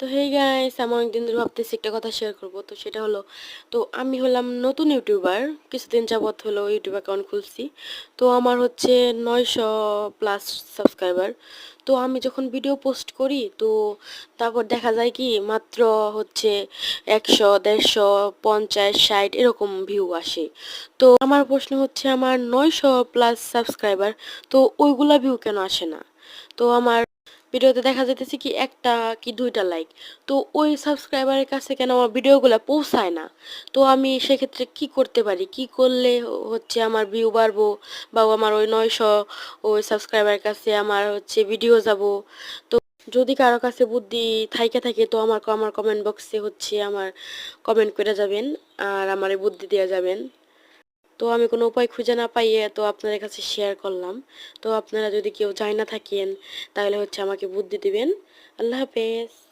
তো hey guys, আমি অনেকদিন ধরে ভাবতেছি একটা কথা শেয়ার করব। তো সেটা হলো, তো আমি হলাম নতুন ইউটিউবার। কিছুদিন যাবত হলো ইউটিউব অ্যাকাউন্ট খুলছি। তো আমার হচ্ছে 900 প্লাস সাবস্ক্রাইবার। তো আমি যখন ভিডিও পোস্ট করি, তো তারপর দেখা যায় কি মাত্র হচ্ছে 100, 150, 50, 60 এরকম ভিউ আসে। তো আমার প্রশ্ন হচ্ছে, আমার 900 প্লাস সাবস্ক্রাইবার, তো ওইগুলা ভিউ কেন আসে না? তো আমার ভিডিওতে দেখা যাইতেছে কি একটা কি দুইটা লাইক। তো ওই সাবস্ক্রাইবারের কাছে কেন আমার ভিডিওগুলো পৌঁছায় না? তো আমি সেক্ষেত্রে কি করতে পারি, কি করলে হচ্ছে আমার ভিউ বাড়বো, বা আমার ওই 900 ওই সাবস্ক্রাইবারের কাছে আমার হচ্ছে ভিডিও যাব? তো যদি কারো কাছে বুদ্ধি থাইকে থাকে, তো আমার আমার কমেন্ট বক্সে হচ্ছে আমার কমেন্ট করে যাবেন, আর আমার বুদ্ধি দিয়ে যাবেন। তো আমি কোনো উপায় খুঁজে না পাইয়ে তো আপনাদের কাছে শেয়ার করলাম। তো আপনারা যদি কেউ জানা থাকেন, তাহলে হচ্ছে আমাকে বুদ্ধি দিবেন। আল্লাহ হাফেজ।